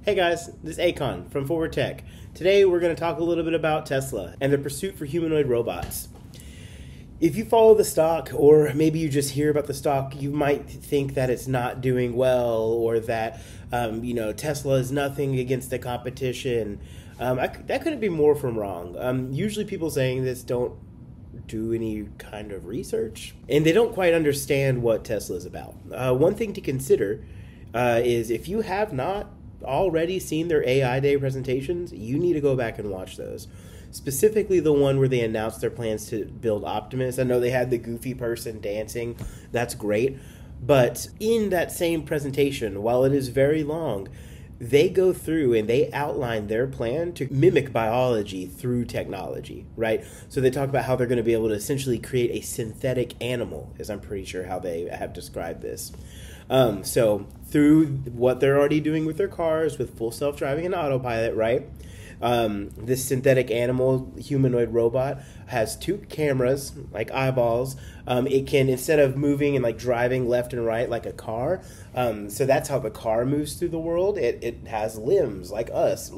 Hey guys, this is Akon from Forward Tech. Today we're going to talk a little bit about Tesla and the pursuit for humanoid robots. If you follow the stock, or maybe you just hear about the stock, you might think that it's not doing well, or that Tesla is nothing against the competition. That couldn't be more from wrong. Usually people saying this don't do any kind of research, and they don't quite understand what Tesla is about. One thing to consider is if you have not already seen their AI Day presentations, you need to go back and watch those. Specifically the one where they announced their plans to build Optimus. I know they had the goofy person dancing. That's great. But in that same presentation, while it is very long, they go through and they outline their plan to mimic biology through technology, right? So they talk about how they're going to be able to essentially create a synthetic animal, as I'm pretty sure how they have described this. So through what they're already doing with their cars, with full self-driving and autopilot, right? This synthetic animal humanoid robot has two cameras, like eyeballs. It can, instead of moving and like driving left and right like a car, so that's how the car moves through the world. It has limbs like us,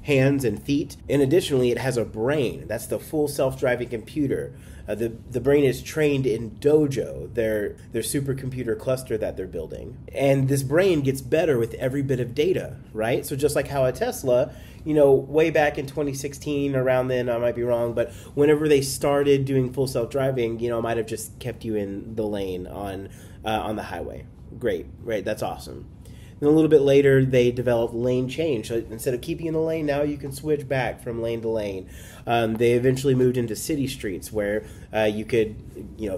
hands and feet. And additionally, it has a brain. That's the full self-driving computer. The brain is trained in Dojo, their supercomputer cluster that they're building. And this brain gets better with every bit of data, right? So just like how a Tesla, way back in 2016, around then, I might be wrong, but whenever they started doing full self-driving, might have just kept you in the lane on the highway. Great, right? That's awesome. Then a little bit later, they developed lane change. So instead of keeping in the lane, now you can switch back from lane to lane. They eventually moved into city streets where you could,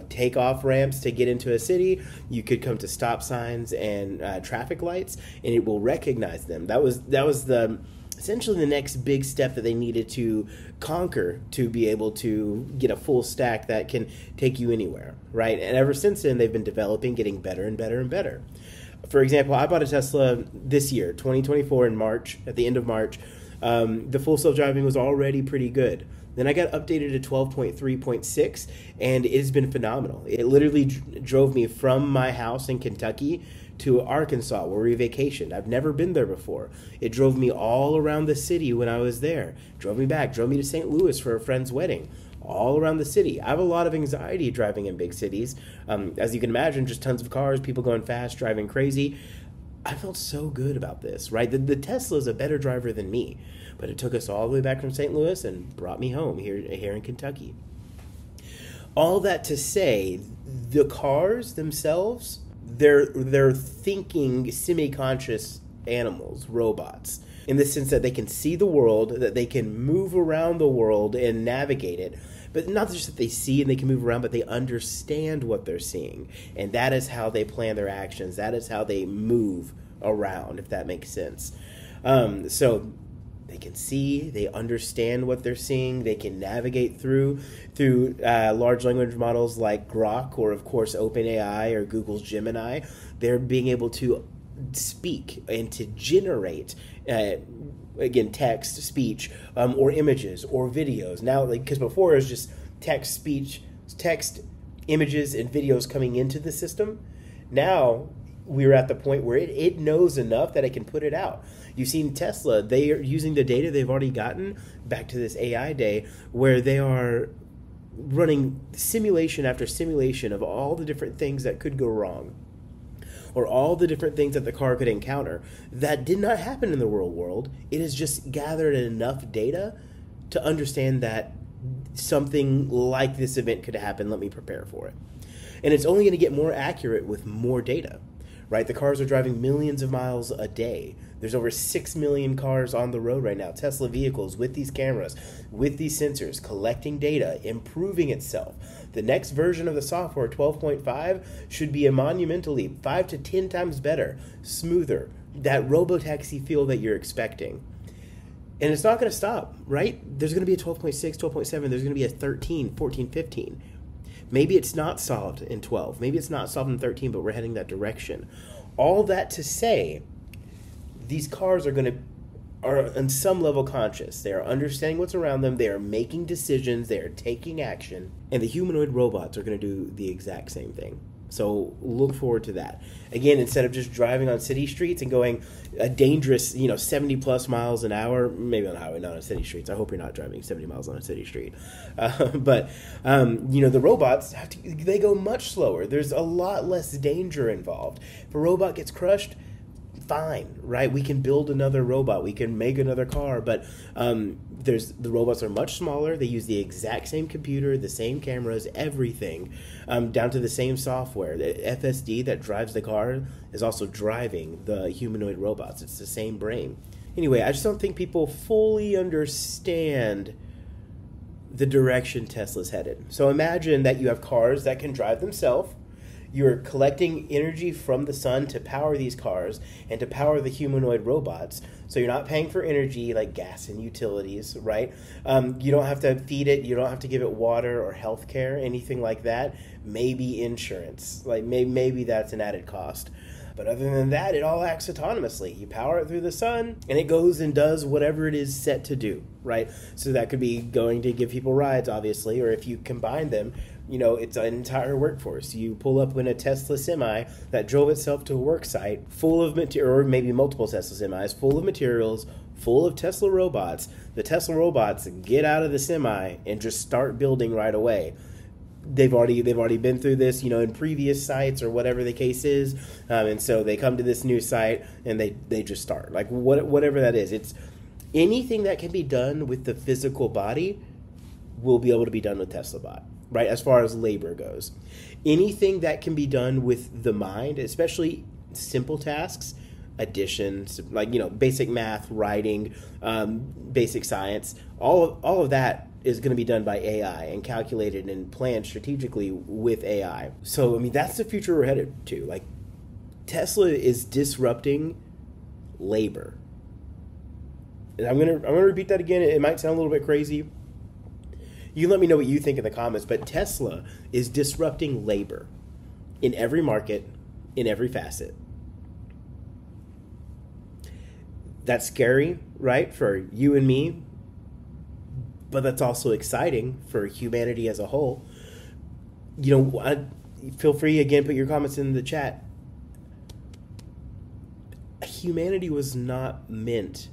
take off ramps to get into a city. You could come to stop signs and traffic lights, and it will recognize them. That was essentially the next big step that they needed to conquer to be able to get a full stack that can take you anywhere, right? And ever since then, they've been developing, getting better and better and better. For example, I bought a Tesla this year, 2024, in March, at the end of March. The full self-driving was already pretty good. Then I got updated to 12.3.6, and it has been phenomenal. It literally drove me from my house in Kentucky to Arkansas, where we vacationed. I've never been there before. It drove me all around the city when I was there. Drove me back, drove me to St. Louis for a friend's wedding. All around the city. I have a lot of anxiety driving in big cities. As you can imagine, just tons of cars, people going fast, driving crazy. I felt so good about this, right? The Tesla is a better driver than me, but it took us all the way back from St. Louis and brought me home here in Kentucky. All that to say, the cars themselves, they're thinking semi-conscious animals, robots, in the sense that they can see the world, that they can move around the world and navigate it. But not just that they see and they can move around, but they understand what they're seeing. And that is how they plan their actions. That is how they move around, if that makes sense. So they can see, they understand what they're seeing, they can navigate through large language models like Grok, or of course OpenAI or Google's Gemini. They're being able to speak and to generate again, text, speech, or images or videos. Now, because before it was just text, images, and videos coming into the system. Now we're at the point where it knows enough that it can put it out. You've seen Tesla, they are using the data they've already gotten, back to this AI Day, where they are running simulation after simulation of all the different things that could go wrong, or all the different things that the car could encounter that did not happen in the real world. It has just gathered enough data to understand that something like this event could happen. Let me prepare for it. And it's only going to get more accurate with more data, right? The cars are driving millions of miles a day. There's over 6 million cars on the road right now, Tesla vehicles with these cameras, with these sensors, collecting data, improving itself. The next version of the software, 12.5, should be a monumental leap, 5 to 10 times better, smoother, that robotaxi feel that you're expecting. And it's not going to stop, right? There's going to be a 12.6, 12.7, there's going to be a 13, 14, 15. Maybe it's not solved in 12, maybe it's not solved in 13, but we're heading that direction. All that to say, these cars are on some level conscious. They are understanding what's around them. They are making decisions. They are taking action. And the humanoid robots are going to do the exact same thing. So look forward to that. Again, instead of just driving on city streets and going a dangerous, 70 plus miles an hour, maybe on the highway, not on city streets. I hope you're not driving 70 miles on a city street. But the robots, they go much slower. There's a lot less danger involved. If a robot gets crushed, fine, right? We can build another robot. We can make another car, but the robots are much smaller. They use the exact same computer, the same cameras, everything, down to the same software. The FSD that drives the car is also driving the humanoid robots. It's the same brain. Anyway, I just don't think people fully understand the direction Tesla's headed. So imagine that you have cars that can drive themselves. You're collecting energy from the sun to power these cars and to power the humanoid robots. So you're not paying for energy like gas and utilities, right? You don't have to feed it. You don't have to give it water or health care, anything like that. Maybe insurance. Like maybe that's an added cost. But other than that, it all acts autonomously. You power it through the sun, and it goes and does whatever it is set to do, right? So that could be going to give people rides, obviously, or if you combine them, it's an entire workforce. You pull up in a Tesla semi that drove itself to a work site full of material, or maybe multiple Tesla semis, full of materials, full of Tesla robots. The Tesla robots get out of the semi and just start building right away. They've already been through this, in previous sites or whatever the case is, and so they come to this new site and they just start like whatever that is. It's anything that can be done with the physical body will be able to be done with Tesla Bot, right? As far as labor goes, anything that can be done with the mind, especially simple tasks, addition, like basic math, writing, basic science, all of that is going to be done by AI and calculated and planned strategically with AI. So, that's the future we're headed to. Like, Tesla is disrupting labor. And I'm gonna repeat that again. It might sound a little bit crazy. You can let me know what you think in the comments, but Tesla is disrupting labor in every market, in every facet. That's scary, right, for you and me, but that's also exciting for humanity as a whole. Feel free, again, put your comments in the chat. Humanity was not meant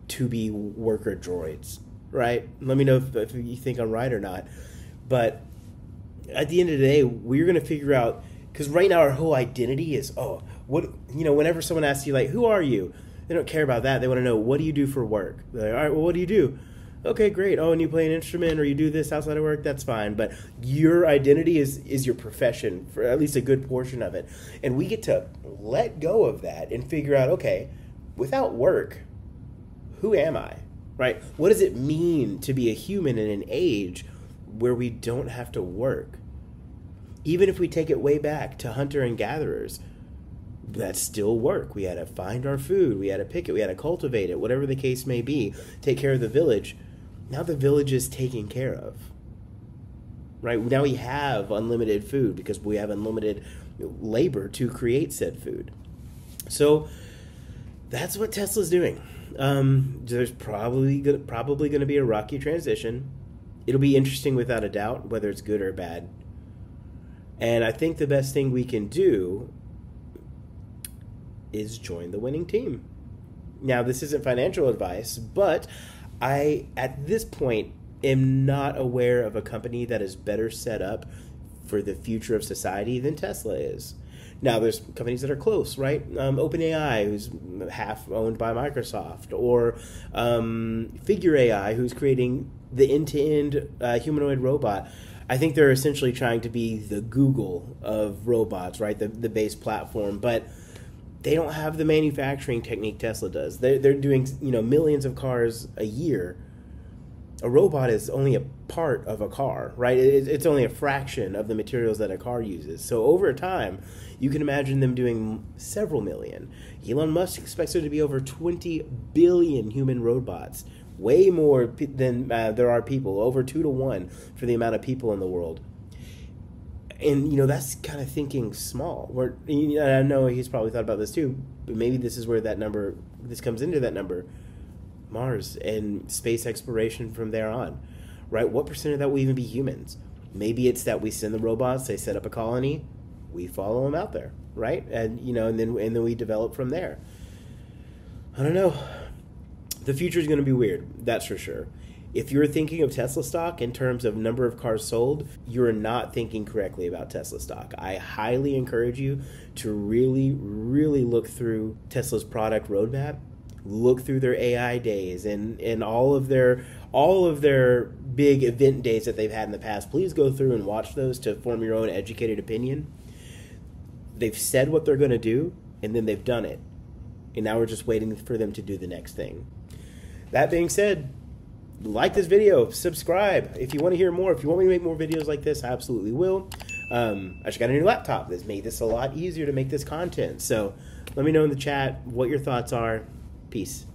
to be worker droids, right? Let me know if you think I'm right or not. But at the end of the day, we're going to figure out, because right now our whole identity is, whenever someone asks you, like, who are you? They don't care about that. They want to know, what do you do for work? They're like, all right, well, what do you do? Okay, great. Oh, and you play an instrument or you do this outside of work? That's fine. But your identity is your profession, for at least a good portion of it. And we get to let go of that and figure out, okay, without work, who am I? Right? What does it mean to be a human in an age where we don't have to work? Even if we take it way back to hunter and gatherers, that's still work. We had to find our food. We had to pick it. We had to cultivate it, whatever the case may be, take care of the village. Now the village is taken care of, right? Now we have unlimited food because we have unlimited labor to create said food. So that's what Tesla's doing. There's probably going to be a rocky transition. It'll be interesting without a doubt, whether it's good or bad. And I think the best thing we can do is join the winning team. Now, this isn't financial advice, but I, at this point, am not aware of a company that is better set up for the future of society than Tesla is. Now, there's companies that are close, right? OpenAI, who's half owned by Microsoft, or Figure AI, who's creating the end-to-end humanoid robot. I think they're essentially trying to be the Google of robots, right? The base platform, but they don't have the manufacturing technique Tesla does. They're doing millions of cars a year. A robot is only a part of a car, right? It's only a fraction of the materials that a car uses. So over time, you can imagine them doing several million. Elon Musk expects there to be over 20 billion human robots, way more than there are people, over 2 to 1 for the amount of people in the world. And, that's kind of thinking small. I know he's probably thought about this too, but maybe this is where this comes into that number. Mars and space exploration from there on, right? What percent of that will even be humans? Maybe it's that we send the robots, they set up a colony, we follow them out there, right? And and then we develop from there. I don't know. The future is going to be weird, that's for sure. If you're thinking of Tesla stock in terms of number of cars sold, you're not thinking correctly about Tesla stock. I highly encourage you to really, really look through Tesla's product roadmap, look through their AI days and all of their big event days that they've had in the past. Please go through and watch those to form your own educated opinion. They've said what they're going to do, and then they've done it. And now we're just waiting for them to do the next thing. That being said, like this video, subscribe. If you want to hear more, if you want me to make more videos like this, I absolutely will. I just got a new laptop that's made this a lot easier to make this content. So let me know in the chat what your thoughts are. Peace.